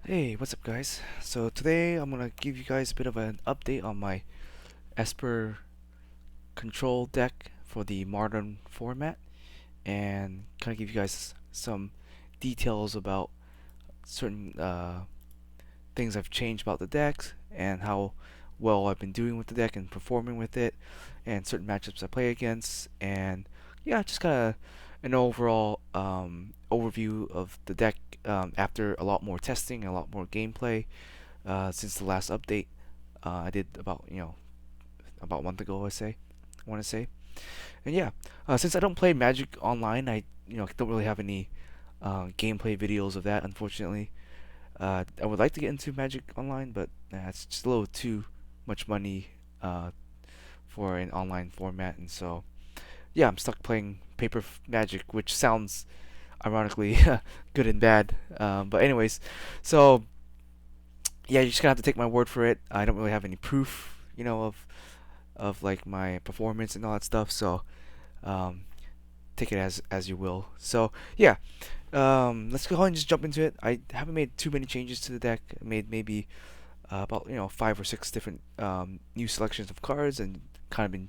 Hey, what's up guys? So today I'm gonna give you guys a bit of an update on my Esper control deck for the modern format and kind of give you guys some details about certain things I've changed about the decks and how well I've been doing with the deck and performing with it and certain matchups I play against, and yeah, just kind of an overall overview of the deck after a lot more testing and a lot more gameplay since the last update I did about a month ago. I want to say, and yeah, since I don't play Magic online, I don't really have any gameplay videos of that. Unfortunately, I would like to get into Magic online, but it's just a little too much money for an online format, and so yeah, I'm stuck playing Magic, which sounds ironically good and bad. But anyways, so yeah, you're just gonna have to take my word for it. I don't really have any proof, of like my performance and all that stuff. So um, take it as you will. So yeah, let's go ahead and just jump into it. I haven't made too many changes to the deck. I made maybe about 5 or 6 different new selections of cards and kind of been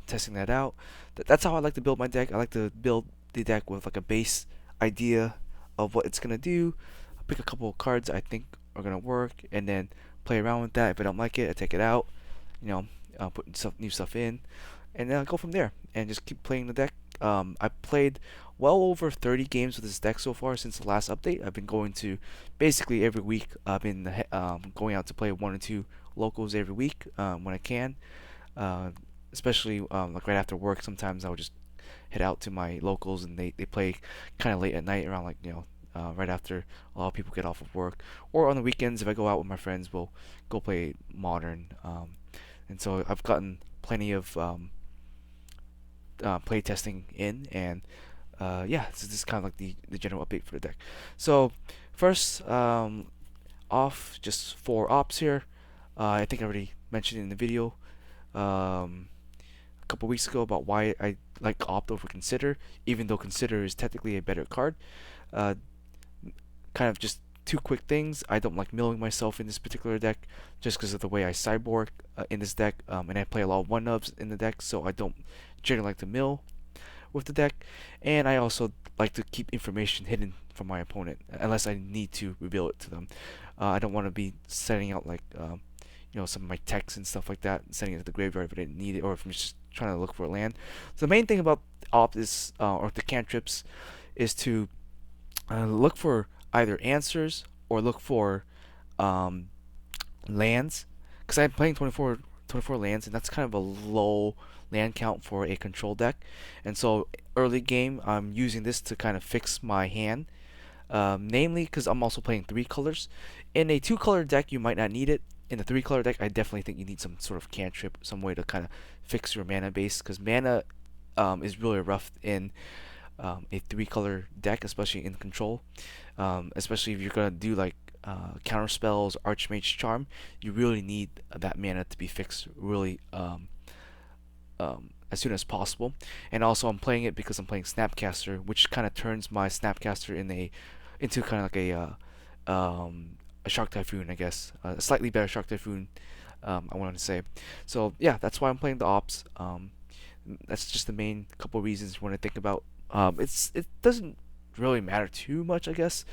testing that out. That's how I like to build my deck. I like to build the deck with like a base idea of what it's gonna do. I pick a couple of cards I think are gonna work, and then play around with that. If I don't like it, I take it out. You know, put new stuff in, and then I go from there and just keep playing the deck. I played well over 30 games with this deck so far since the last update. I've been going to basically every week. I've been going out to play 1 or 2 locals every week when I can. Uh, Especially like right after work, sometimes I would just head out to my locals and they play kind of late at night around right after a lot of people get off of work, or on the weekends if I go out with my friends we'll go play modern, and so I've gotten plenty of play testing in, and yeah, this is kind of like the general update for the deck. So first, off just 4 ops here. I think I already mentioned it in the video a couple weeks ago about why I like opt over consider, even though consider is technically a better card. Uh, Kind of just 2 quick things. I don't like milling myself in this particular deck just because of the way I cyborg in this deck, and I play a lot of 1-ups in the deck, so I don't generally like to mill with the deck. And I also like to keep information hidden from my opponent unless I need to reveal it to them. I don't want to be setting out like some of my techs and stuff like that, sending it to the graveyard if I didn't need it, or if I'm just trying to look for a land. So the main thing about opt is or the cantrips is to look for either answers or look for um, lands, because I'm playing 24 lands, and that's kind of a low land count for a control deck. And so early game, I'm using this to kind of fix my hand. Namely, because I'm also playing 3 colors. In a 2-color deck, you might not need it. In a 3-color deck, I definitely think you need some sort of cantrip, some way to kind of fix your mana base, because mana is really rough in a 3-color deck, especially in control. Especially if you're gonna do like counter spells, Archmage Charm, you really need that mana to be fixed really as soon as possible. And also, I'm playing it because I'm playing Snapcaster, which kind of turns my Snapcaster into kind of like a Shark Typhoon, I guess, a slightly better Shark Typhoon. I wanted to say. So yeah, that's why I'm playing the ops. That's just the main couple reasons you want to think about. It doesn't really matter too much, I guess,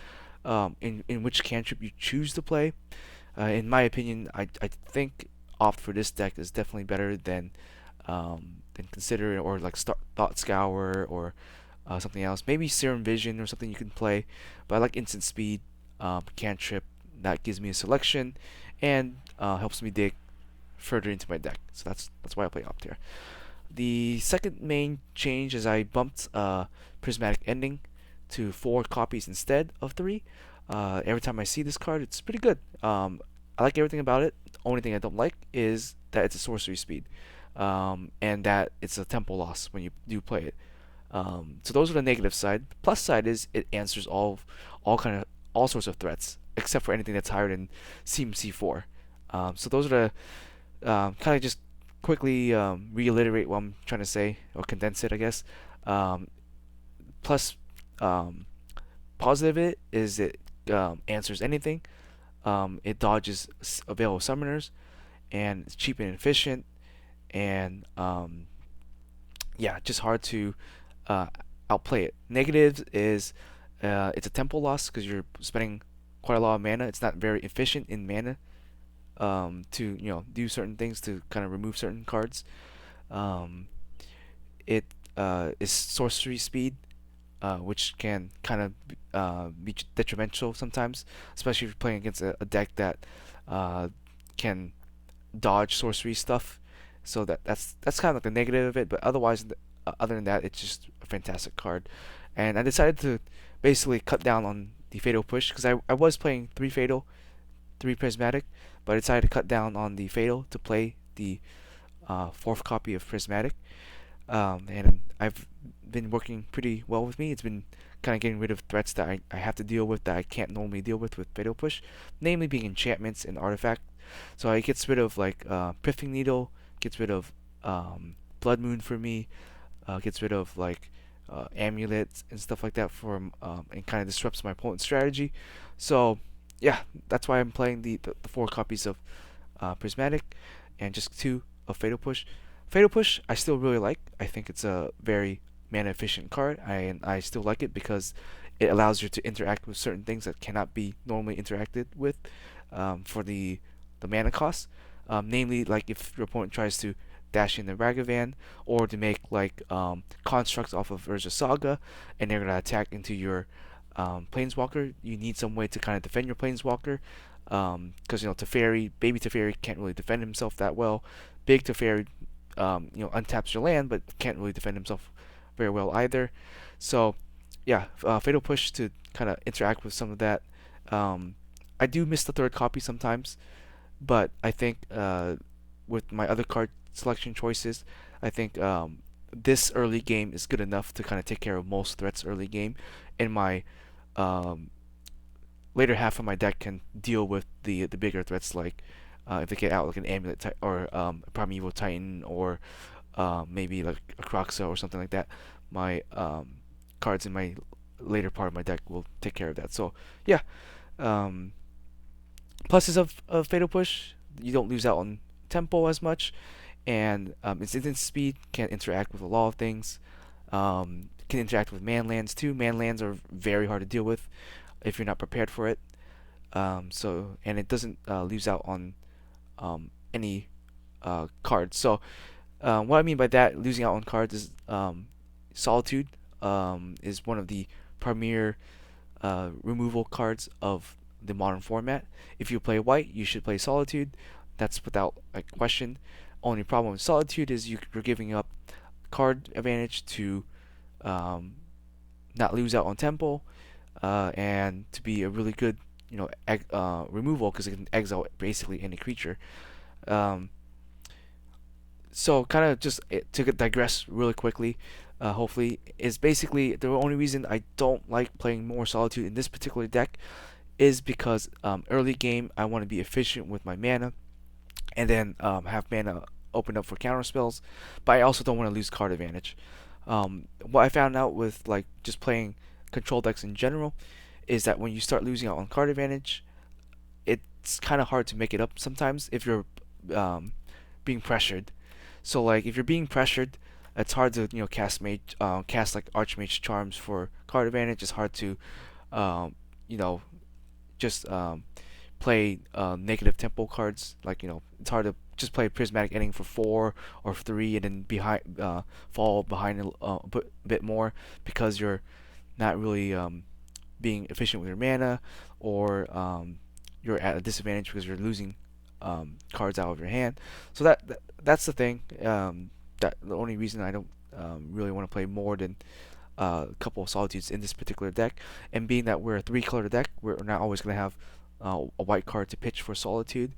in which cantrip you choose to play. In my opinion, I think opt for this deck is definitely better than consider, or like thought scour, or something else. Maybe serum vision or something you can play, but I like instant speed, cantrip that gives me a selection and helps me dig further into my deck. So that's why I play opt here. The second main change is I bumped prismatic ending to 4 copies instead of 3. Every time I see this card, it's pretty good. I like everything about it. Only thing I don't like is that it's a sorcery speed, and that it's a tempo loss when you do play it. So those are the negative side. The plus side is it answers all sorts of threats, except for anything that's higher than CMC4. So those are the kind of just quickly reiterate what I'm trying to say, or condense it, I guess. Plus, um, positive it is it answers anything. It dodges available summoners, and it's cheap and efficient, and yeah, just hard to uh, outplay it. Negatives is it's a tempo loss because you're spending quite a lot of mana. It's not very efficient in mana to do certain things to kind of remove certain cards. Um, it is sorcery speed, which can kind of be detrimental sometimes, especially if you're playing against a deck that uh, can dodge sorcery stuff. So that's kind of like the negative of it. But otherwise, other than that, it's just a fantastic card. And I decided to basically cut down on the Fatal Push because I was playing 3 Fatal, 3 Prismatic, but I decided to cut down on the Fatal to play the 4th copy of Prismatic. And I've been working pretty well with me. It's been kind of getting rid of threats that I have to deal with that I can't normally deal with Fatal Push, namely being enchantments and artifact. So it gets rid of like Pithing Needle, gets rid of Blood Moon for me, gets rid of like amulets and stuff like that for and kind of disrupts my opponent's strategy. So yeah, that's why I'm playing the 4 copies of Prismatic and just 2 of Fatal Push. Fatal Push I still really like. I think it's a very mana efficient card. I still like it because it allows you to interact with certain things that cannot be normally interacted with for the mana cost. Namely, like if your opponent tries to dash in the Ragavan or to make like constructs off of Urza Saga and they're gonna attack into your Planeswalker, you need some way to kind of defend your Planeswalker. Because Teferi, baby Teferi can't really defend himself that well. Big Teferi, untaps your land, but can't really defend himself very well either. So, yeah, Fatal Push to kind of interact with some of that. I do miss the 3rd copy sometimes, but I think with my other card selection choices, I think this early game is good enough to kind of take care of most threats early game, and my um, later half of my deck can deal with the bigger threats like if they get out like an amulet or a Primeval Titan or maybe like a Croxa or something like that. My cards in my later part of my deck will take care of that. So yeah, um, pluses of Fatal Push, you don't lose out on tempo as much, and its instant speed can interact with a lot of things. Can interact with manlands too. Manlands are very hard to deal with if you're not prepared for it. And it doesn't lose out on any cards. So what I mean by that, losing out on cards is Solitude is one of the premier removal cards of the modern format. If you play white, you should play Solitude. That's without a question. Only problem with Solitude is you're giving up card advantage to not lose out on tempo, and to be a really good removal because it can exile basically any creature. Um, so kind of just to digress really quickly, hopefully, is basically the only reason I don't like playing more Solitude in this particular deck is because early game I want to be efficient with my mana and then have mana open up for counter spells, but I also don't want to lose card advantage. What I found out with like just playing control decks in general is that when you start losing out on card advantage, it's kind of hard to make it up sometimes if you're um, being pressured. So like if you're being pressured, it's hard to cast like Archmage Charms for card advantage. It's hard to you know just play negative tempo cards. Like it's hard to just play Prismatic Ending for 4 or 3 and then fall behind a bit more because you're not really being efficient with your mana, or you're at a disadvantage because you're losing cards out of your hand. So that's the thing. That the only reason I don't really want to play more than a couple of Solitudes in this particular deck, and being that we're a 3-color deck, we're not always going to have a white card to pitch for Solitude.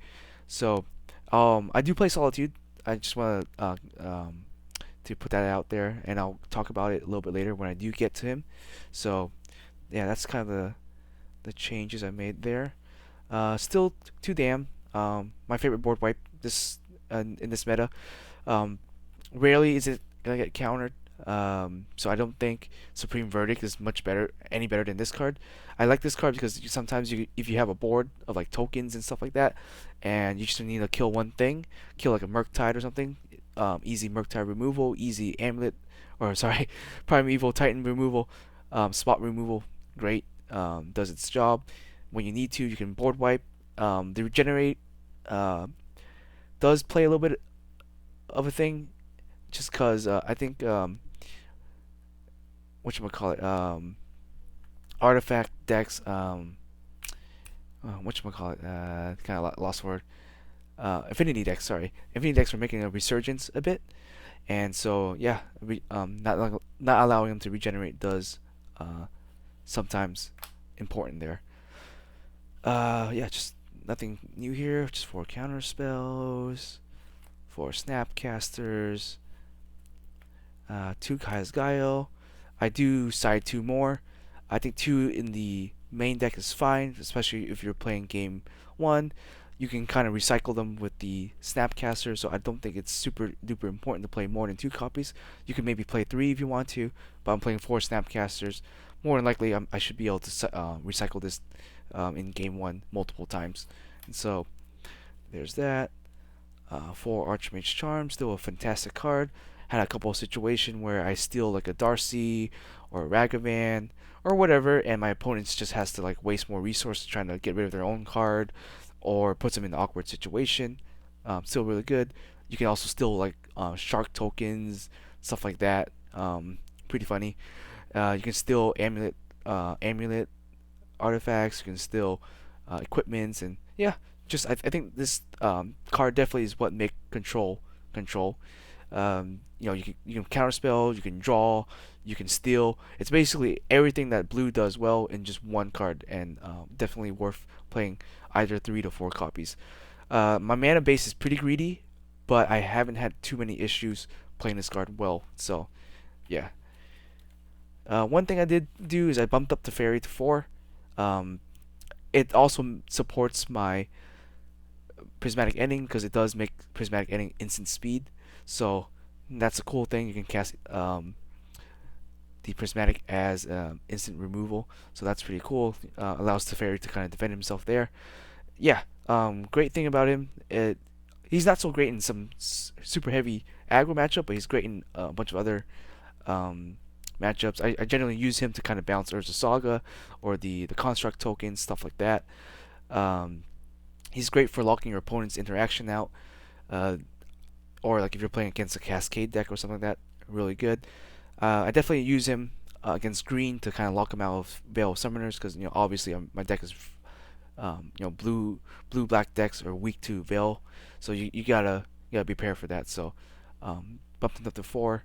So I do play Solitude. I just want to put that out there, and I'll talk about it a little bit later when I do get to him. So yeah, that's kind of the changes I made there. Still too damn. My favorite board wipe this in this meta. Um, Rarely is it gonna get countered. So I don't think Supreme Verdict is any better than this card. I like this card because sometimes if you have a board of like tokens and stuff like that, and you just need to kill one thing, kill like a Murktide or something, easy Murktide removal, easy Amulet, or sorry, Primeval Titan removal, spot removal, great, does its job. When you need to, you can board wipe. The regenerate uh, does play a little bit of a thing, just because I think whatchamacallit, artifact decks, whatchamacallit, kind of lost word. Affinity decks, sorry. Affinity decks are making a resurgence a bit, and so yeah, not allowing them to regenerate does sometimes important there. Yeah, just nothing new here. Just 4 counter spells, 4 snapcasters, 2 Kaya's Guile. I do side 2 more. I think 2 in the main deck is fine, especially if you're playing game 1. You can kind of recycle them with the Snapcaster, so I don't think it's super duper important to play more than 2 copies. You can maybe play 3 if you want to, but I'm playing 4 Snapcasters. More than likely, I should be able to recycle this in game 1 multiple times. And so, there's that. 4 Archmage Charm, still a fantastic card. Had a couple of situations where I steal like a Darcy or a Ragavan or whatever, and my opponent just has to like waste more resources trying to get rid of their own card, or puts them in an awkward situation. Still really good. You can also still like shark tokens, stuff like that. Pretty funny. You can still amulet artifacts. You can still equipments, and yeah, just I think this card definitely is what make control. You can counterspell, you can draw, you can steal. It's basically everything that blue does well in just one card, and definitely worth playing either 3 to 4 copies. My mana base is pretty greedy, but I haven't had too many issues playing this card well. So yeah. One thing I did do is I bumped up the fairy to 4. Um, it also supports my prismatic ending because it does make prismatic ending instant speed. So that's a cool thing. You can cast the prismatic as instant removal. So that's pretty cool. Allows Teferi to kind of defend himself there. Yeah. Great thing about him. He's not so great in some super heavy aggro matchup, but he's great in a bunch of other matchups. I generally use him to kind of bounce Urza Saga or the construct tokens, stuff like that. Um, he's great for locking your opponent's interaction out, uh, or like if you're playing against a Cascade deck or something like that. Really good. I definitely use him against green to kind of lock him out of Veil of Summoners because obviously my deck is blue black decks are weak to Veil, so you gotta be prepared for that. So bumped him up to 4.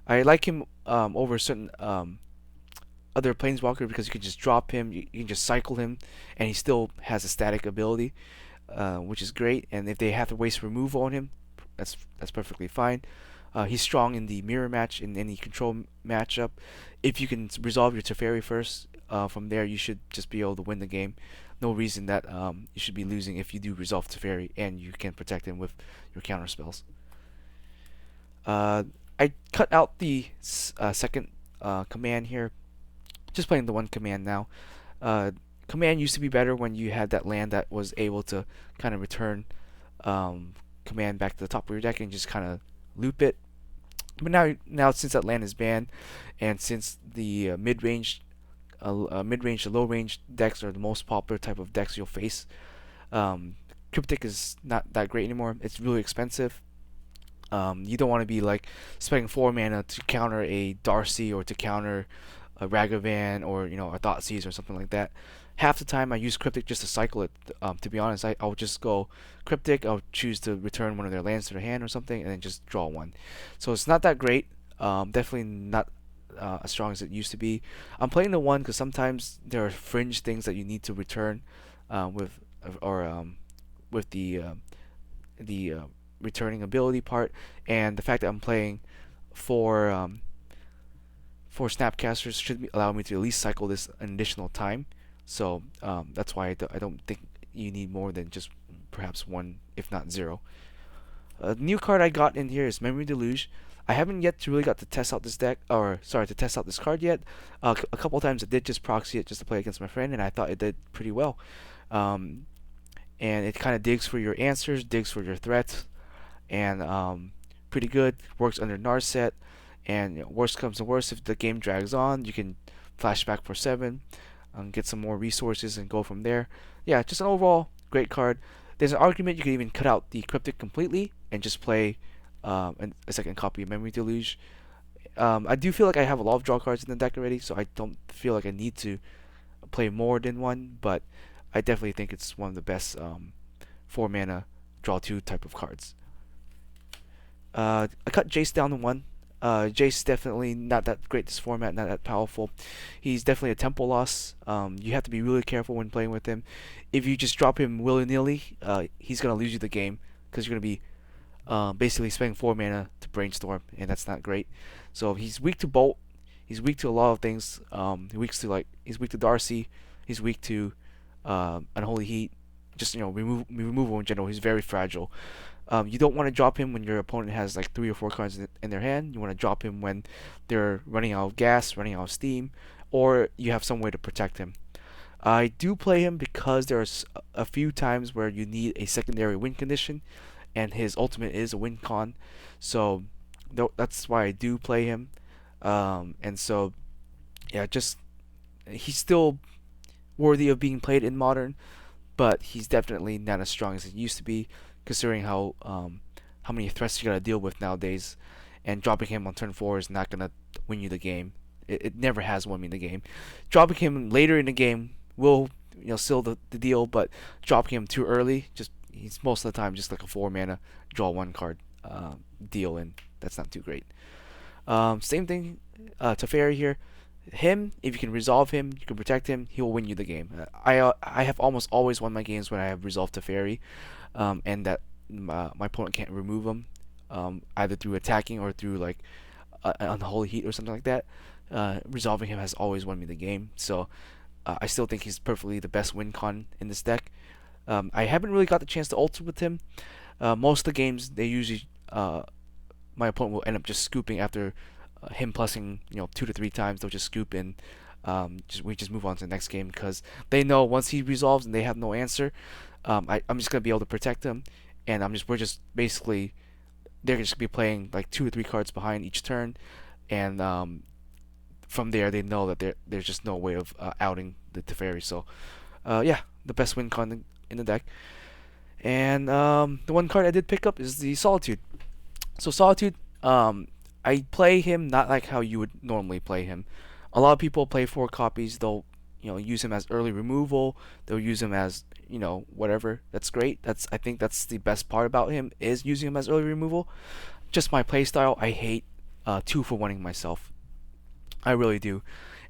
I like him over certain other planeswalker because you can just drop him, you can just cycle him, and he still has a static ability, which is great. And if they have to waste removal on him, that's perfectly fine. He's strong in the mirror match in any control matchup. If you can resolve your Teferi first, from there you should just be able to win the game. No reason that you should be losing if you do resolve Teferi and you can protect him with your counter spells. Uh, I cut out the second command here. Just playing the one command now. Command used to be better when you had that land that was able to kind of return command back to the top of your deck and just kind of loop it. But now since that land is banned, and since the mid-range to low-range decks are the most popular type of decks you'll face, Cryptic is not that great anymore. It's really expensive. You don't want to be like spending 4 mana to counter a Darcy or to counter a Ragavan or a Thoughtseize or something like that. Half the time I use Cryptic just to cycle it. To be honest, I'll just go Cryptic. I'll choose to return one of their lands to their hand or something, and then just draw one. So it's not that great. Definitely not as strong as it used to be. I'm playing the one because sometimes there are fringe things that you need to return with or with the returning ability part, and the fact that I'm playing four four Snapcasters should allow me to at least cycle this an additional time. So that's why I don't think you need more than just perhaps one, if not 0. A new card I got in here is Memory Deluge. I haven't yet to really got to test out this deck, or sorry, to test out this card yet. A couple of times I did just proxy it just to play against my friend, and I thought it did pretty well. Um, and it kind of digs for your answers, digs for your threats, and pretty good. Works under Narset, and worst comes to worst, if the game drags on, you can flashback for 7, get some more resources, and go from there. Yeah, just an overall great card. There's an argument you could even cut out the Cryptic completely and just play a second copy of Memory Deluge. I do feel like I have a lot of draw cards in the deck already, so I don't feel like I need to play more than one, but I definitely think it's one of the best 4 mana draw 2 type of cards. I cut Jace down to 1. Jace definitely not that great this format, not that powerful. He's definitely a tempo loss. You have to be really careful when playing with him. If you just drop him willy-nilly, he's going to lose you the game because you're going to be basically spending 4 mana to brainstorm, and that's not great. So he's weak to Bolt. He's weak to a lot of things. He's weak to Darcy. He's weak to Unholy Heat. Just removal in general. He's very fragile. You don't want to drop him when your opponent has like 3 or 4 cards in their hand. You want to drop him when they're running out of gas, running out of steam, or you have some way to protect him. I do play him because there's a few times where you need a secondary win condition, and his ultimate is a win con. So that's why I do play him. And so, yeah, just he's still worthy of being played in Modern, but he's definitely not as strong as he used to be, considering how many threats you gotta deal with nowadays. And dropping him on turn 4 is not gonna win you the game. It never has won me the game. Dropping him later in the game will seal the deal, but dropping him too early, just he's most of the time just like a 4 mana draw 1 card deal, and that's not too great. Same thing to Fairy here. Him, if you can resolve him, you can protect him, he will win you the game. I have almost always won my games when I have resolved Teferi, and that my opponent can't remove him, either through attacking or through like Unholy Heat or something like that. Resolving him has always won me the game, so I still think he's perfectly the best win con in this deck. I haven't really got the chance to alter with him. Most of the games, they usually my opponent will end up just scooping after him plussing 2 to 3 times. They'll just scoop and we just move on to the next game because they know once he resolves and they have no answer, I'm just gonna be able to protect them, and we're just basically they're just gonna be playing like 2 or 3 cards behind each turn, and from there they know that there's just no way of outing the Teferi. So yeah, the best win con in the deck. And the one card I did pick up is the Solitude. So Solitude, I play him not like how you would normally play him. A lot of people play 4 copies. They'll use him as early removal. They'll use him as whatever. That's great. I think that's the best part about him, is using him as early removal. Just my play style, I hate 2-for-1ing myself. I really do.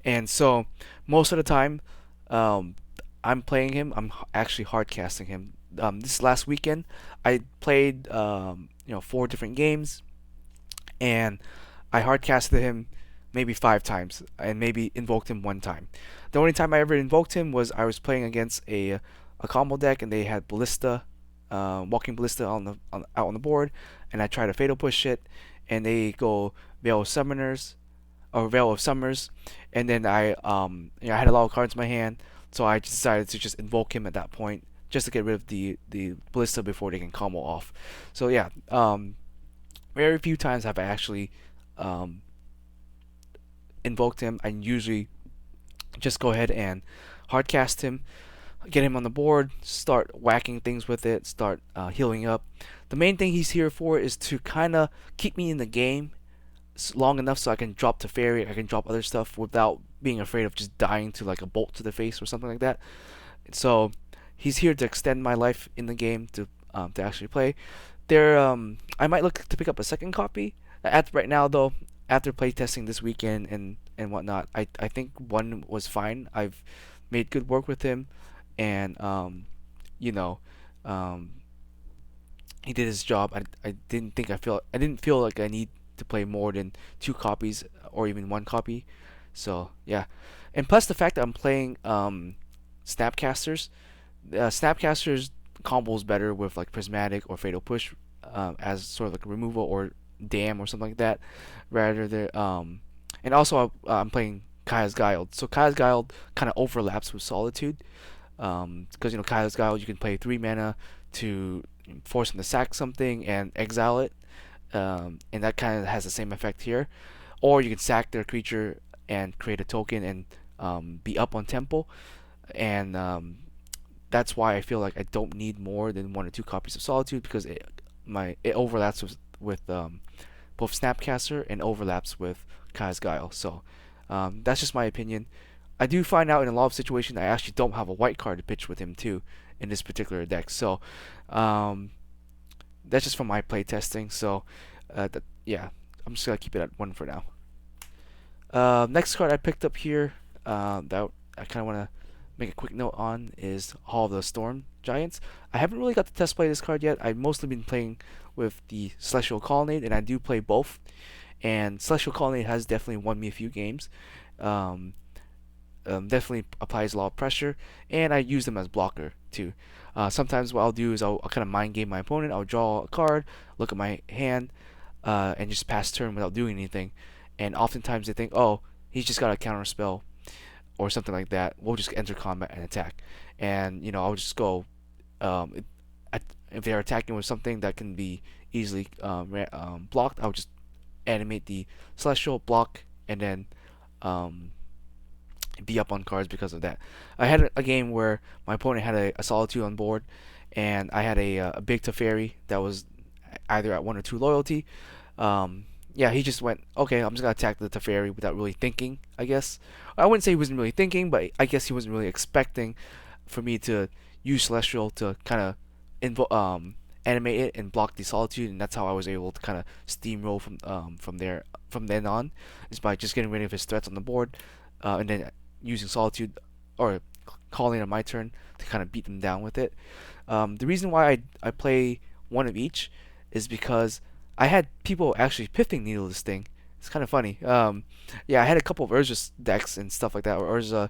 And so most of the time, I'm playing him. I'm actually hard casting him. This last weekend, I played 4 different games, and I hard casted him maybe 5 times, and maybe invoked him 1 time. The only time I ever invoked him was I was playing against a combo deck, and they had Ballista, Walking Ballista out on the board, and I tried to Fatal Push it, and they go Veil of Summoners or Veil of Summers, and then I had a lot of cards in my hand, so I decided to just invoke him at that point, just to get rid of the Ballista before they can combo off. So yeah, very few times have I actually invoked him. I usually just go ahead and hard cast him, get him on the board, start whacking things with it, start healing up. The main thing he's here for is to kind of keep me in the game long enough so I can drop Teferi, I can drop other stuff without being afraid of just dying to like a bolt to the face or something like that. So he's here to extend my life in the game, to actually play. I might look to pick up a second copy. Right now though, after playtesting this weekend and whatnot, I think 1 was fine. I've made good work with him, and he did his job. I didn't feel like I need to play more than 2 copies or even 1 copy. So yeah, and plus the fact that I'm playing Snapcasters, Snapcasters combos better with like Prismatic or Fatal Push as sort of like a removal or dam or something like that, rather than and also I'm playing Kaya's Guild. So Kaya's Guild kind of overlaps with Solitude, because Kaya's Guild you can pay 3 mana to force him to sack something and exile it, and that kind of has the same effect here. Or you can sack their creature and create a token and be up on tempo, and that's why I feel like I don't need more than 1 or 2 copies of Solitude, because it overlaps with both Snapcaster and overlaps with Kai's Guile. So that's just my opinion. I do find out in a lot of situations I actually don't have a white card to pitch with him too in this particular deck. So um, that's just from my play testing. So yeah, I'm just gonna keep it at 1 for now. Next card I picked up here that I kind of want to make a quick note on is Hall of the Storm Giants. I haven't really got to test play this card yet. I've mostly been playing with the Celestial Colonnade, and I do play both. And Celestial Colonnade has definitely won me a few games. Um, Definitely applies a lot of pressure, and I use them as blocker too. Sometimes what I'll do is I'll kind of mind game my opponent. I'll draw a card, look at my hand, and just pass turn without doing anything. And oftentimes they think, oh, he's just got a counter spell or something like that. We'll just enter combat and attack. And I'll just go. Um, if they're attacking with something that can be easily blocked, I'll just animate the Celestial block and then um, be up on cards because of that. I had a game where my opponent had a Solitude on board, and I had a big Teferi that was either at 1 or 2 loyalty. Yeah, he just went, okay, I'm just gonna attack the Teferi without really thinking, I guess. I wouldn't say he wasn't really thinking, but I guess he wasn't really expecting for me to use Celestial to kind of animate it and block the Solitude, and that's how I was able to kind of steamroll from then on, is by just getting rid of his threats on the board, and then using Solitude or calling on my turn to kind of beat them down with it. The reason why I play one of each is because I had people actually Pithing Needle this thing. It's kind of funny. Yeah, I had a couple of Urza decks and stuff like that, or Urza,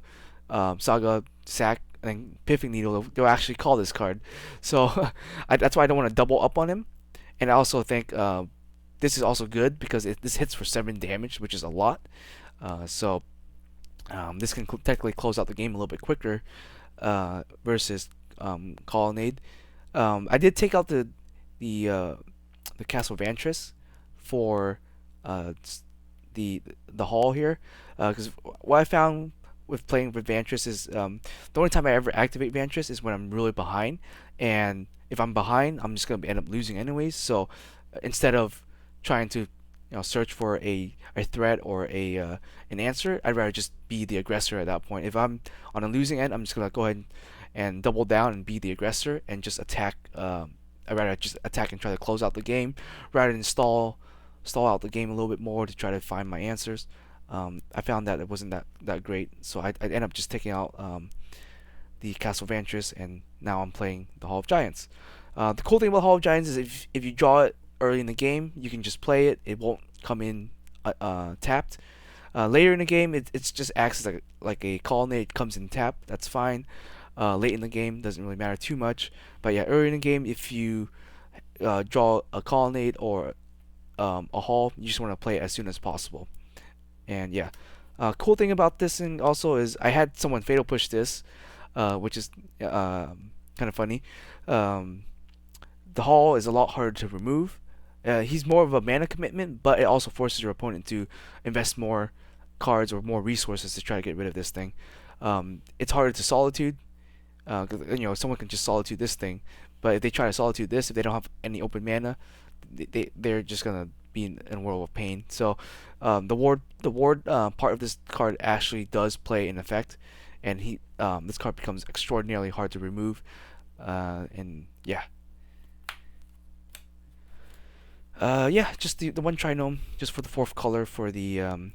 Saga, Sack, and then Pithing Needle. They'll actually call this card. So that's why I don't want to double up on him. And I also think this is also good because this hits for 7 damage, which is a lot. So this can technically close out the game a little bit quicker versus Colonnade. I did take out the uh, the Castle Vantris for uh, the hall here, because what I found with playing with Vantris is the only time I ever activate Vantris is when I'm really behind, and if I'm behind, I'm just gonna end up losing anyways. So instead of trying to search for a threat or an answer, I'd rather just be the aggressor at that point. If I'm on a losing end, I'm just gonna go ahead and double down and be the aggressor and just attack. I'd rather just attack and try to close out the game rather than stall out the game a little bit more to try to find my answers. I found that it wasn't that great, so I end up just taking out the Castle Vantris, and now I'm playing the Hall of Giants. The cool thing about Hall of Giants is if you draw it early in the game, you can just play it. It won't come in tapped. Later in the game, it's just acts as like a colonnade, comes in tapped. That's fine. Late in the game doesn't really matter too much. But yeah, early in the game, if you draw a colonnade or a hall, you just want to play it as soon as possible. And yeah, cool thing about this thing also is I had someone fatal push this, which is kind of funny. Um, the hall is a lot harder to remove. He's more of a mana commitment, but it also forces your opponent to invest more cards or more resources to try to get rid of this thing. It's harder to Solitude, because someone can just Solitude this thing, but if they try to Solitude this, if they don't have any open mana, they're just gonna be in a world of pain. So the ward part of this card actually does play in effect, and this card becomes extraordinarily hard to remove. And yeah. Yeah, just the one trinome, just for the 4th color for the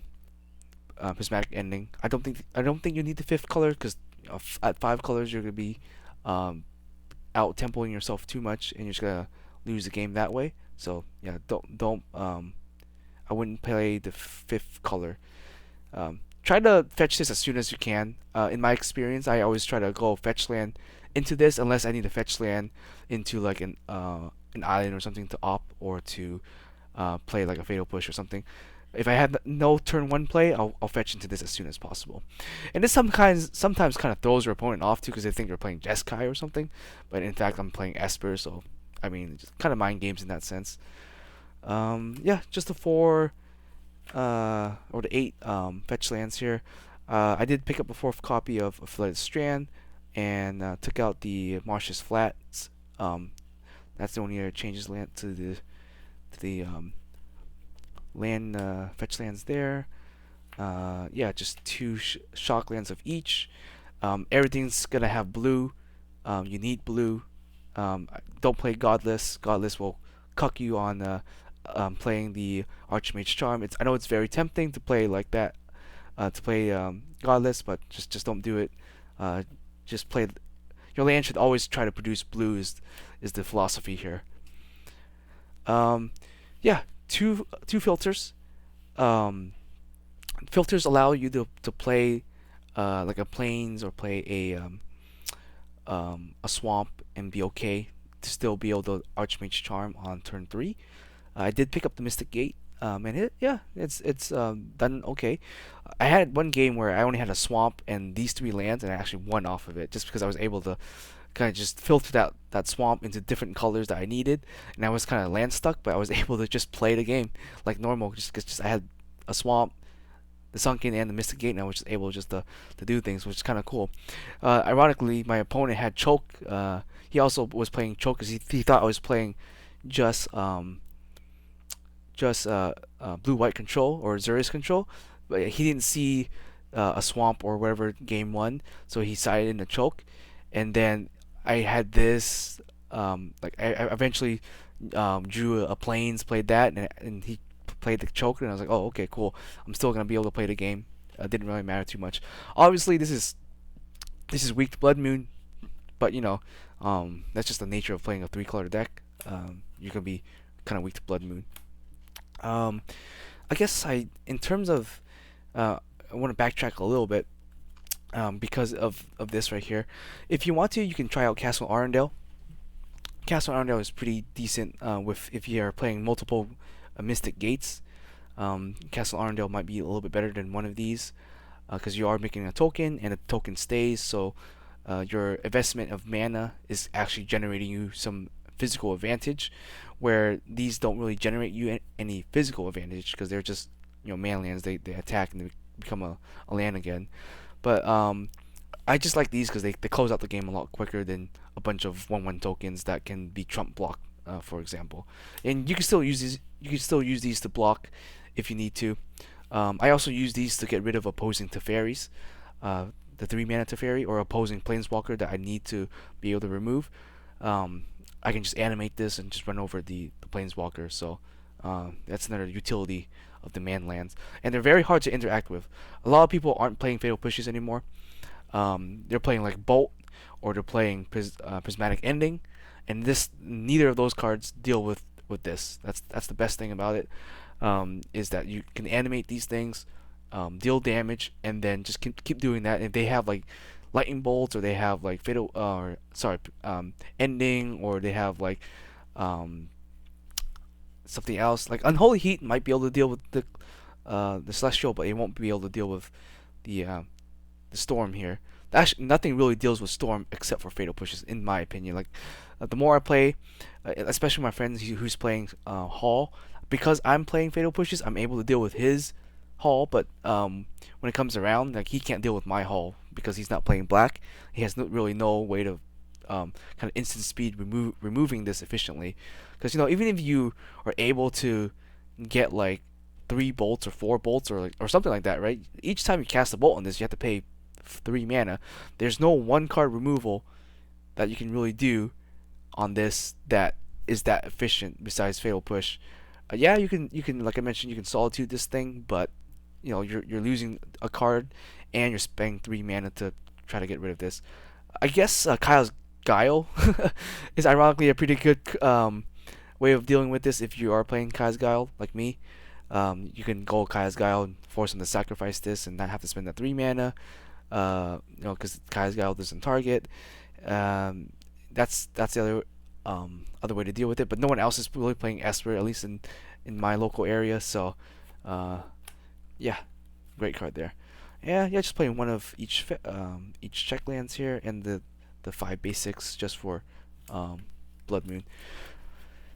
prismatic ending. I don't think you need the 5th color because at 5 colors you're gonna be um, out tempoing yourself too much, and you're just gonna lose the game that way. So yeah, don't I wouldn't play the 5th color. Try to fetch this as soon as you can. In my experience, I always try to go fetch land into this unless I need to fetch land into like an island or something to op or to play like a fatal push or something. If I have no turn one play, I'll fetch into this as soon as possible. And this sometimes kind of throws your opponent off too because they think you're playing Jeskai or something, but in fact I'm playing Esper, so I mean just kind of mind games in that sense. Yeah, just the 4 or the 8 fetch lands here. I did pick up a 4th copy of Flooded Strand and took out the Marshes Flats. That's the only other changes land to the land fetch lands there. Yeah, just 2 shock lands of each. Everything's gonna have blue. You need blue. Don't play Godless. Godless will cuck you on playing the Archmage Charm. I know it's very tempting to play like that, to play Godless, but just don't do it. Just play. Your land should always try to produce blue. Is the philosophy here. Yeah, two filters. Filters allow you to play like a plains or play a swamp and be okay to still be able to Archmage Charm on turn 3. I did pick up the Mystic Gate, and it's done okay. I had one game where I only had a swamp and these 3 lands, and I actually won off of it just because I was able to kind of just filter that swamp into different colors that I needed, and I was kind of land stuck, but I was able to just play the game like normal just because I had a swamp, the Sunken, and the Mystic Gate, and I was just able just to do things, which is kind of cool. Ironically, my opponent had Choke. He also was playing Choke because he thought I was playing just blue-white control or Xurius control, but he didn't see a swamp or whatever game 1, so he sided in the Choke, and then I had this like I eventually drew a plains, played that, and he played the Choke, and I was like, oh, okay, cool. I'm still gonna be able to play the game. Didn't really matter too much. Obviously, this is weak to Blood Moon, but that's just the nature of playing a 3-color deck. You're gonna be kind of weak to Blood Moon. I guess in terms of, I want to backtrack a little bit because of this right here. If you want to, you can try out Castle Arundel. Castle Arundel is pretty decent if you are playing multiple Mystic Gates. Castle Arundel might be a little bit better than one of these because you are making a token and the token stays, so your investment of mana is actually generating you some physical advantage, where these don't really generate you any physical advantage because they're just mana lands. They attack and they become a land again. But I just like these because they close out the game a lot quicker than a bunch of 1/1 tokens that can be trump blocked, for example. And you can still use these. You can still use these to block if you need to. I also use these to get rid of opposing Teferis, the 3-mana Teferi or opposing Planeswalker that I need to be able to remove. I can just animate this and just run over the Planeswalker. So that's another utility of the man lands, and they're very hard to interact with. A lot of people aren't playing Fatal Pushes anymore. They're playing like Bolt, or they're playing Prismatic Ending, and neither of those cards deal with this. That's the best thing about it, is that you can animate these things, deal damage, and then just keep doing that. If they have like lightning bolts, or they have like fatal ending, or they have like something else like Unholy Heat might be able to deal with the Celestial, but it won't be able to deal with the Storm here. Actually, nothing really deals with Storm except for Fatal Pushes, in my opinion. Like the more I play, especially my friends who's playing Hall, because I'm playing Fatal Pushes, I'm able to deal with his Hall, but when it comes around, like he can't deal with my Hall because he's not playing black. He has really no way to kind of instant speed removing this efficiently. Because even if you are able to get like 3 bolts or 4 bolts or something like that, right? Each time you cast a bolt on this, you have to pay 3 mana. There's no 1-card removal that you can really do on this that is that efficient besides Fatal Push. Yeah, you can like I mentioned, you can Solitude this thing, but you're losing a card and you're spending 3 mana to try to get rid of this. I guess Kyle's Guile is ironically a pretty good way of dealing with this if you are playing Kyle's Guile like me. You can go Kyle's Guile and force him to sacrifice this and not have to spend that 3 mana, because Kyle's Guile doesn't target. Um, that's the other way to deal with it. But no one else is really playing Esper, at least in my local area. So uh, yeah, great card there. Yeah, just playing one of each check lands here, and the 5 basics just for um, Blood Moon.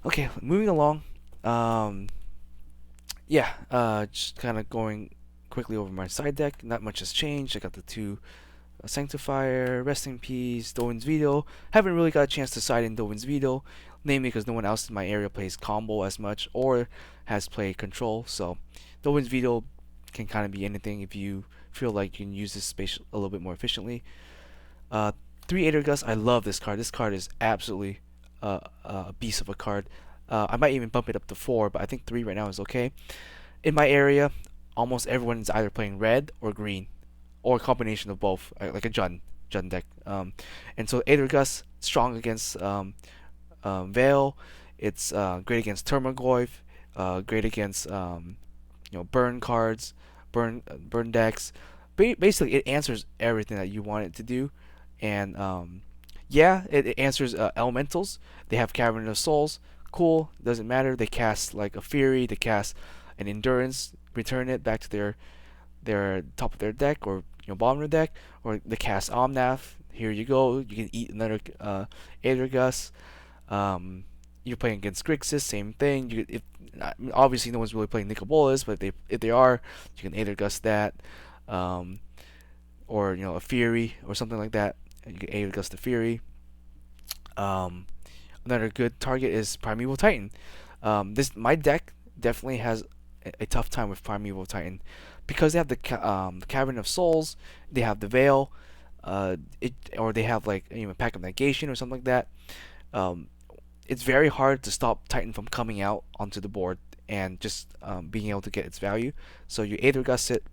Okay, moving along. Um, just kind of going quickly over my side deck. Not much has changed. I got the two Sanctifier, Rest in Peace, Dovin's Veto. Haven't really got a chance to side in Dovin's Veto, namely because no one else in my area plays combo as much or has played control. So Dovin's Veto can kind of be anything if you feel like you can use this space a little bit more efficiently. Uh, 3 Aethergust, I love this card. This card is absolutely a beast of a card. I might even bump it up to 4, but I think 3 right now is okay. In my area, almost everyone is either playing red or green, or a combination of both, like a Jund deck. And so Aethergust strong against Veil. It's great against Termagoyf. Great against burn cards, burn decks. Basically, it answers everything that you want it to do, and it answers elementals. They have Cavern of Souls. Cool, doesn't matter. They cast like a Fury. They cast an Endurance. Return it back to their top of their deck, or bottom of their deck, or they cast Omnath. Here you go. You can eat another Aethergust. You're playing against Grixis, same thing. Obviously no one's really playing Nicobolas, but if they are, you can Aethergust that, or a Fury or something like that. You can Aethergust the Fury. Another good target is Primeval Titan. This my deck definitely has a tough time with Primeval Titan because they have the Cavern of Souls, they have the Veil, or they have like Pack of Negation or something like that. Um, it's very hard to stop Titan from coming out onto the board and just being able to get its value. So you Aethergust it,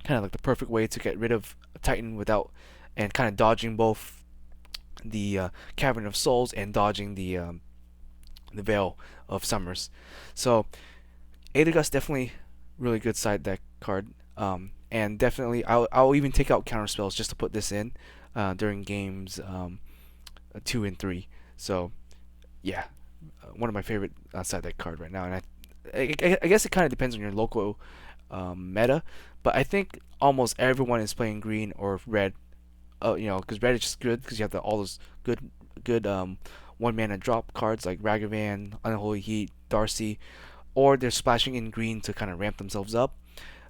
kind of like the perfect way to get rid of Titan without and kind of dodging both the Cavern of Souls and dodging the Veil of Summers. So Aethergust definitely really good side deck card. And definitely I'll even take out counter spells just to put this in during games 2 and 3. So yeah, one of my favorite side deck card right now. And I guess it kind of depends on your local meta, but I think almost everyone is playing green or red. Because red is just good because you have all those good 1 mana drop cards like Ragavan, Unholy Heat, Darcy, or they're splashing in green to kind of ramp themselves up.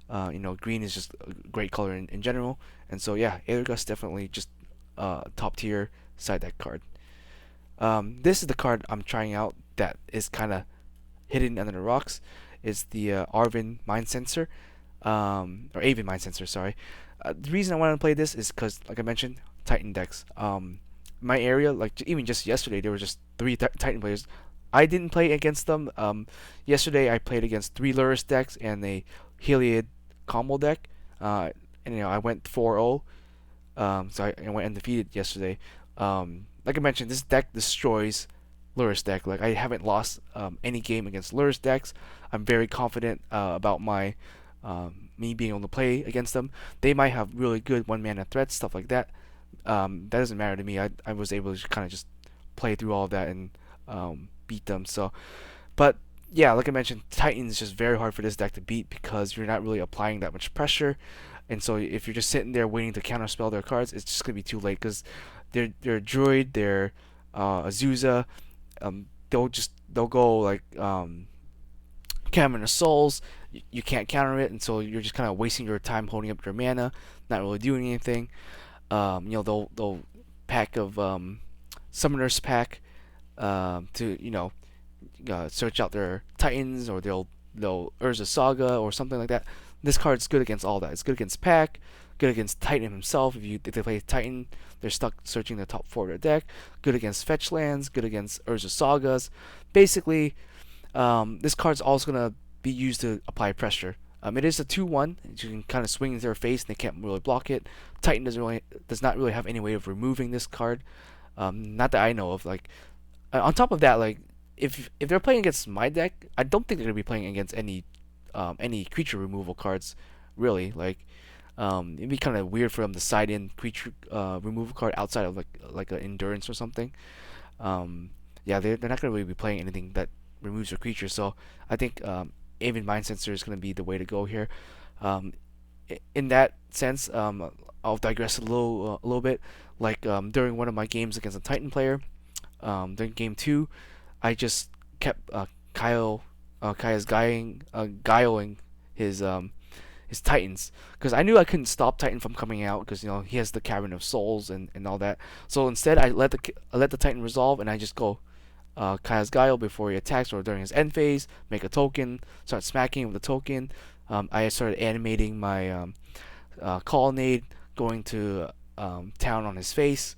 Green is just a great color in general, and so yeah, Aethergust definitely just top tier side deck card. This is the card I'm trying out that is kind of hidden under the rocks. Is the Arvin Mind Sensor, or Avon Mind Sensor, sorry. The reason I wanted to play this is because, like I mentioned, Titan decks. My area, like even just yesterday, there were just 3 Titan players. I didn't play against them. Yesterday I played against 3 Lurrus decks and a Heliod combo deck. And I went 4-0. So I went undefeated yesterday. Like I mentioned, this deck destroys Lurrus deck. Like I haven't lost any game against Lurrus decks. I'm very confident about my me being able to play against them. They might have really good 1 mana threats, stuff like that. That doesn't matter to me. I was able to kind of just play through all of that and beat them. So, but yeah, like I mentioned, Titan is just very hard for this deck to beat because you're not really applying that much pressure. And so if you're just sitting there waiting to counterspell their cards, it's just gonna be too late because they're Druid, they're Azusa. They'll go like Cavern of Souls. You can't counter it, and so you're just kind of wasting your time holding up your mana, not really doing anything. They'll pack of Summoner's Pack to search out their Titans, or they'll Urza Saga or something like that. This card's good against all that. It's good against Pack, good against Titan himself. If they play Titan, they're stuck searching the top 4 of their deck. Good against fetch lands. Good against Urza Sagas. Basically, this card's also gonna be used to apply pressure. It is a 2/1. You can kind of swing into their face, and they can't really block it. Titan does not really have any way of removing this card. Not that I know of. Like on top of that, like if they're playing against my deck, I don't think they're gonna be playing against any creature removal cards. Really, like It'd be kind of weird for them to side in creature removal card outside of like an endurance or something. Yeah, they're not gonna really be playing anything that removes your creature. So I think Aven Mind Sensor is gonna be the way to go here. Um, in that sense, I'll digress a little bit. Like during one of my games against a Titan player, during game two, I just kept Kaya's guiling his Titans because I knew I couldn't stop Titan from coming out because he has the Cavern of Souls and all that. So instead, I let the Titan resolve and I just go Kaya's Guile before he attacks or during his end phase, make a token, start smacking with the token. I started animating my colonnade, going to town on his face,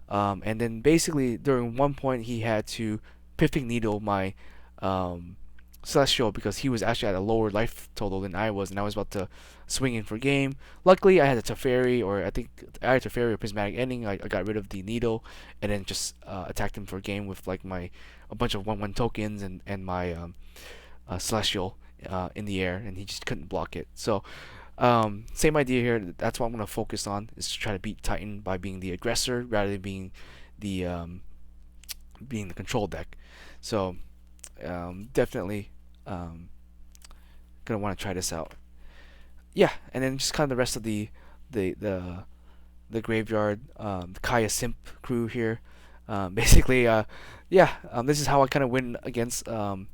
and then basically during one point he had to Piffing Needle my um, Celestial because he was actually at a lower life total than I was, and I was about to swing in for game. Luckily, I had a Teferi, or I think I had Teferi or Prismatic Ending. I got rid of the Needle, and then just attacked him for game with like my a bunch of 1/1 tokens and my Celestial in the air, and he just couldn't block it. So same idea here. That's what I'm gonna focus on is to try to beat Titan by being the aggressor rather than the being the control deck. So definitely gonna want to try this out. Yeah, and then just kind of the rest of the the, the graveyard, the Kaya Simp crew here. Basically, yeah, this is how I kind of win against all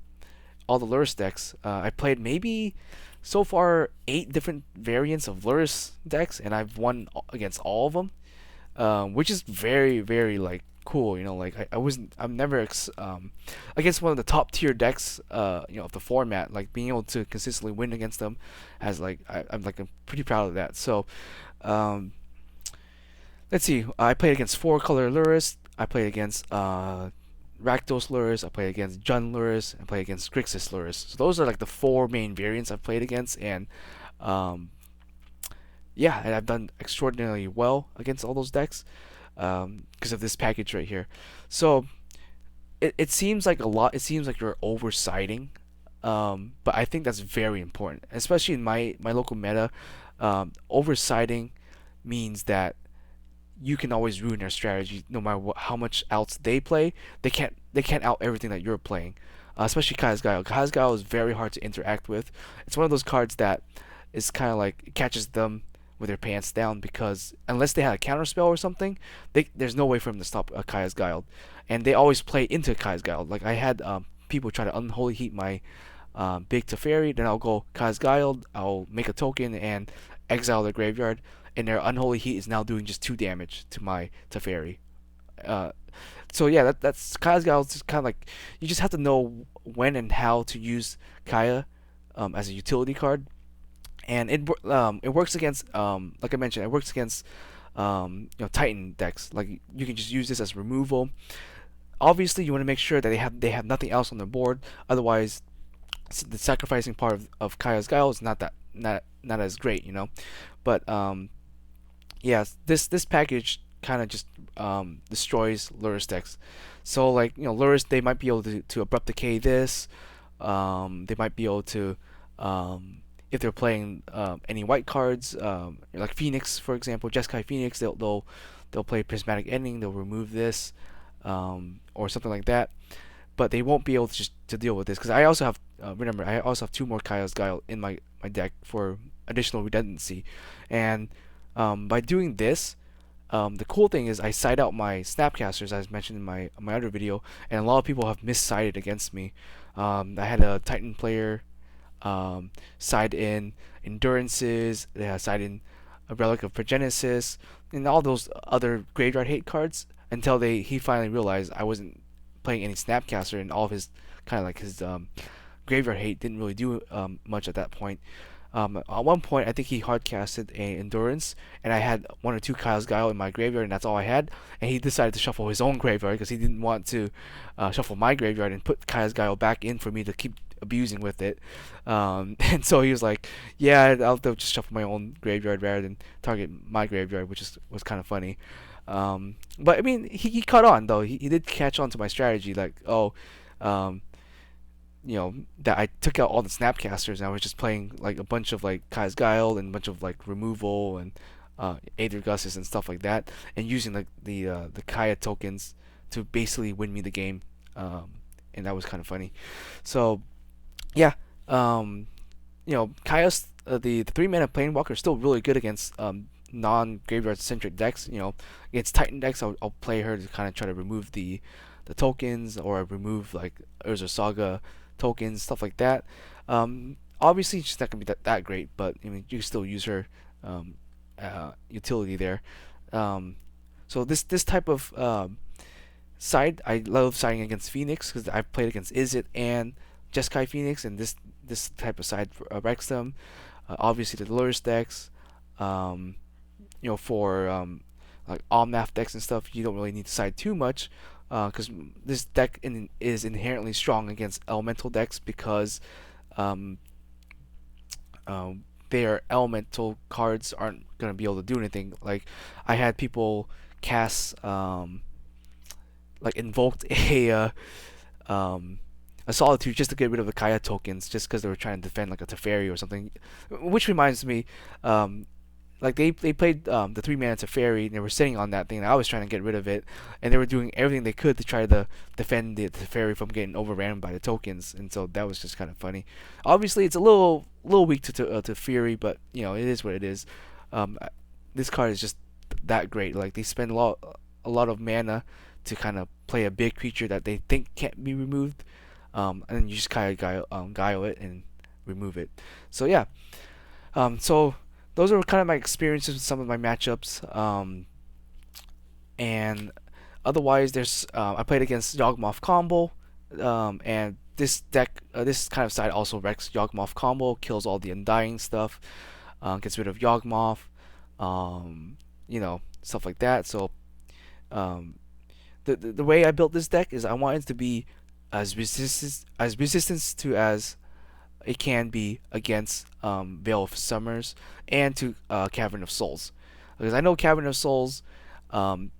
the Lurrus decks. I played maybe so far 8 different variants of Lurrus decks, and I've won against all of them, which is very like cool. Like I wasn't, I'm never against one of the top tier decks, of the format. Like being able to consistently win against them, has like I'm pretty proud of that. So, um, let's see. I played against 4-color Lurrus. I played against Rakdos Lurrus. I played against Jun Lurrus. I played against Grixis Lurrus. So those are like the 4 main variants I've played against, and um, yeah, and I've done extraordinarily well against all those decks because of this package right here. So it seems like a lot. It seems like you're oversiding, but I think that's very important, especially in my local meta. Oversiding means that you can always ruin their strategy no matter how much outs they play. They can't out everything that you're playing. Especially Kai's Guile. Kai's Guile is very hard to interact with. It's one of those cards that is kind of like it catches them with their pants down because unless they had a counter spell or something, there's no way for them to stop Kaya's Guile, and they always play into Kaya's Guile. Like I had people try to unholy heat my big Teferi, then I'll go Kaya's Guile, I'll make a token and exile their graveyard, and their unholy heat is now doing just 2 damage to my Teferi. Uh, so yeah, that's Kaya's Guile. Just kind of like you just have to know when and how to use Kaya as a utility card, and it works against like I mentioned, it works against Titan decks. Like you can just use this as removal. Obviously, you want to make sure that they have nothing else on their board. Otherwise, the sacrificing part of Kaya's Guile is not as great. But yeah, this package kind of just destroys Lurrus decks. So like Lurrus, they might be able to abrupt decay this. They might be able to if they're playing any white cards, like Phoenix for example, Jeskai Phoenix, they'll play Prismatic Ending. They'll remove this or something like that. But they won't be able to just to deal with this because I also have remember I also have 2 more Kaya's Guile in my deck for additional redundancy, and by doing this, the cool thing is I side out my Snapcasters as mentioned in my other video, and a lot of people have missided against me. I had a Titan player side in Endurances, they had side in a Relic of Progenesis, and all those other graveyard hate cards until he finally realized I wasn't playing any Snapcaster, and all of his kind of like his graveyard hate didn't really do much at that point. At one point, I think he hardcasted a Endurance, and I had 1 or 2 Kyle's Guile in my graveyard, and that's all I had. And he decided to shuffle his own graveyard because he didn't want to shuffle my graveyard and put Kyle's Guile back in for me to keep abusing with it. And so he was like, "Yeah, I'll just shuffle my own graveyard rather than target my graveyard," which was kind of funny. But I mean, he caught on though. He did catch on to my strategy, like, oh, um, that I took out all the Snapcasters and I was just playing like a bunch of like Kai's Guile and a bunch of like removal and Aether Gus's and stuff like that, and using the Kaya tokens to basically win me the game, and that was kind of funny. So yeah, Kaya's the 3 mana Planewalker is still really good against non graveyard centric decks. Against Titan decks, I'll play her to kind of try to remove the tokens or remove like Urza Saga tokens, stuff like that. Obviously, she's not gonna be that great, but I mean, you can still use her utility there. Um, so this type of side, I love siding against Phoenix because I've played against Izzet and Jeskai Phoenix, and this type of side wrecks them. Obviously, the Lurrus decks, um, for like Omnath decks and stuff, you don't really need to side too much because this deck is inherently strong against elemental decks because um, their elemental cards aren't gonna be able to do anything. Like I had people cast like invoked um, a Solitude just to get rid of the Kaya tokens, just because they were trying to defend like a Teferi or something. Which reminds me, like they played the 3 mana Teferi and they were sitting on that thing. And I was trying to get rid of it, and they were doing everything they could to try to defend the Teferi from getting overran by the tokens. And so that was just kind of funny. Obviously, it's a little weak to Fury, but it is what it is. Um, this card is just that great. Like they spend a lot of mana to kind of play a big creature that they think can't be removed, and then you just kind of guile it and remove it. So yeah, so those are kind of my experiences with some of my matchups. And otherwise, there's I played against Yawgmoth Combo, and this deck, this kind of side also wrecks Yawgmoth Combo, kills all the Undying stuff, gets rid of Yawgmoth, stuff like that. So um, the way I built this deck is I want it to be as resistant to as it can be against Veil of Summers and to Cavern of Souls, because I know Cavern of Souls, um,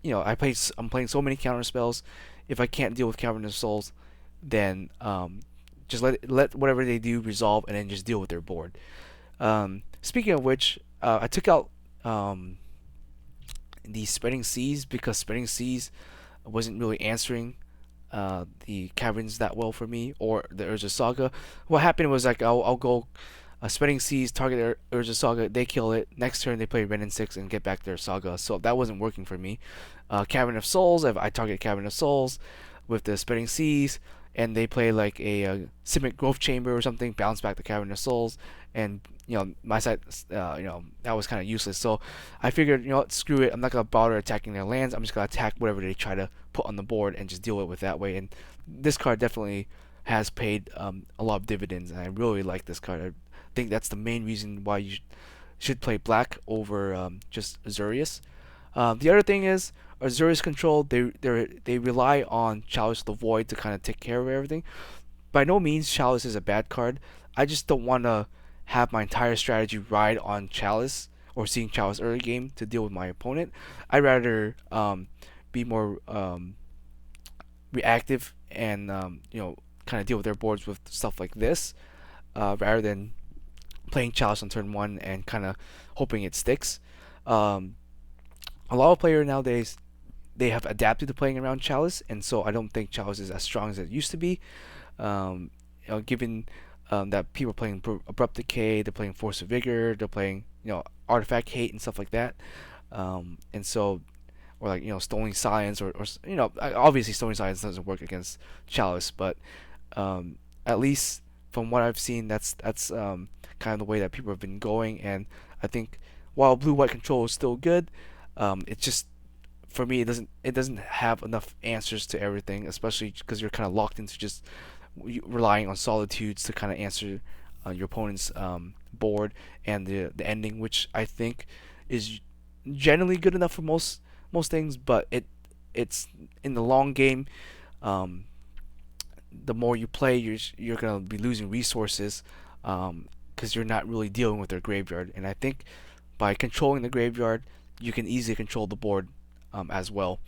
I'm playing so many counter spells. If I can't deal with Cavern of Souls, then just let whatever they do resolve and then just deal with their board. Speaking of which, I took out the Spreading Seas because Spreading Seas wasn't really answering the caverns that well for me, or the Urza Saga. What happened was like I'll go Spreading Seas, target Urza Saga, they kill it. Next turn they play Ren and 6 and get back their Saga. So that wasn't working for me. Cavern of Souls, if I target Cavern of Souls with the Spreading Seas, and they play like a Simic Growth Chamber or something, bounce back the Cavern of Souls, and my side, that was kind of useless. So I figured, what, screw it. I'm not gonna bother attacking their lands. I'm just gonna attack whatever they try to put on the board and just deal with that way. And this card definitely has paid a lot of dividends, and I really like this card. I think that's the main reason why you should play black over just Azurius. The other thing is Azurius control. They rely on Chalice of the Void to kind of take care of everything. By no means Chalice is a bad card. I just don't want to have my entire strategy ride on Chalice or seeing Chalice early game to deal with my opponent. I'd rather be more reactive and kind of deal with their boards with stuff like this, rather than playing Chalice on turn one and kind of hoping it sticks. Um, a lot of players nowadays, they have adapted to playing around Chalice, and so I don't think Chalice is as strong as it used to be. Given that people are playing Abrupt Decay, they're playing Force of Vigor, they're playing Artifact Hate and stuff like that, and so, or like Stoning Silence, or obviously Stoning Silence doesn't work against Chalice, but at least from what I've seen, that's kind of the way that people have been going. And I think while blue white control is still good, it just, for me, it doesn't have enough answers to everything, especially because you're kind of locked into just relying on solitudes to kind of answer your opponent's board and the ending, which I think is generally good enough for most things, but it's in the long game. Um, the more you play, you're gonna be losing resources because you're not really dealing with their graveyard. And I think by controlling the graveyard, you can easily control the board as well.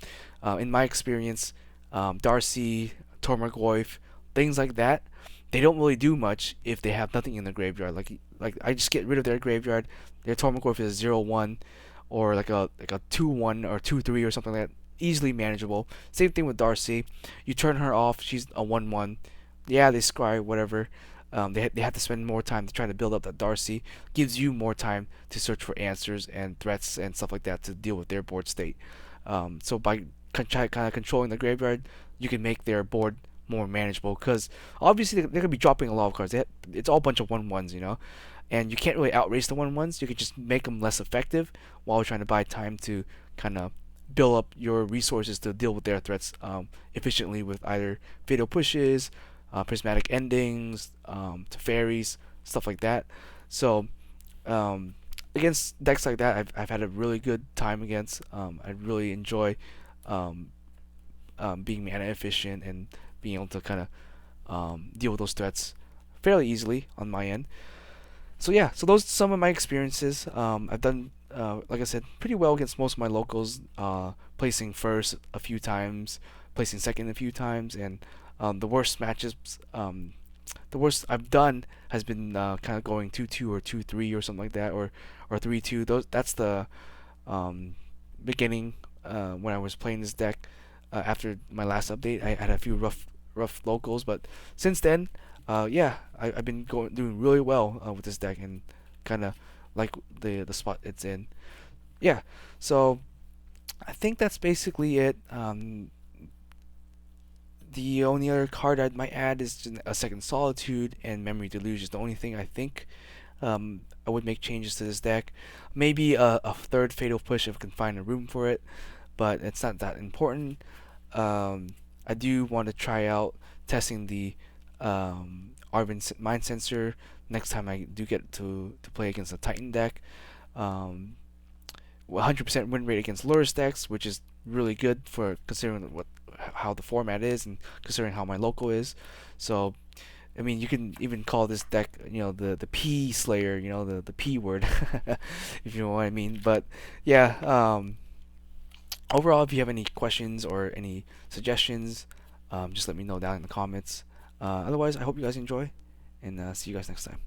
In my experience, Darcy, Tormorgoyf, things like that, they don't really do much if they have nothing in the graveyard. Like I just get rid of their graveyard. Their Tormencore is 0/1, or like a 2/1 or 2/3 or something like that. Easily manageable. Same thing with Darcy. You turn her off, she's a 1/1. Yeah, they scry whatever. They have to spend more time to try to build up that Darcy. Gives you more time to search for answers and threats and stuff like that to deal with their board state. So by kind of controlling the graveyard, you can make their board more manageable. Because obviously they're gonna be dropping a lot of cards. It's all a bunch of 1/1s, and you can't really outrace the 1/1s. You can just make them less effective while trying to buy time to kind of build up your resources to deal with their threats efficiently with either fatal pushes, prismatic endings, to fairies, stuff like that. So um, against decks like that, I've had a really good time against. I really enjoy um, being mana efficient and being able to kind of deal with those threats fairly easily on my end. So yeah, so those are some of my experiences. I've done, like I said, pretty well against most of my locals, placing first a few times, placing second a few times, and the worst matches, the worst I've done has been kind of going 2-2 or 2-3 or something like that, or 3-2. That's the beginning when I was playing this deck. After my last update, I had a few rough locals, but since then, yeah, I've been doing really well with this deck and kind of like the spot it's in. Yeah, so I think that's basically it. The only other card I might add is a Second Solitude, and Memory Deluge is the only thing I think I would make changes to this deck. Maybe a third Fatal Push if I can find a room for it, but it's not that important. I do want to try out testing the Arvin Mind Sensor next time I do get to play against a Titan deck. 100% win rate against Lurrus decks, which is really good for considering how the format is and considering how my local is. So, I mean, you can even call this deck, the P Slayer, the P word, if you know what I mean. But yeah, overall, if you have any questions or any suggestions, just let me know down in the comments. Otherwise, I hope you guys enjoy, and see you guys next time.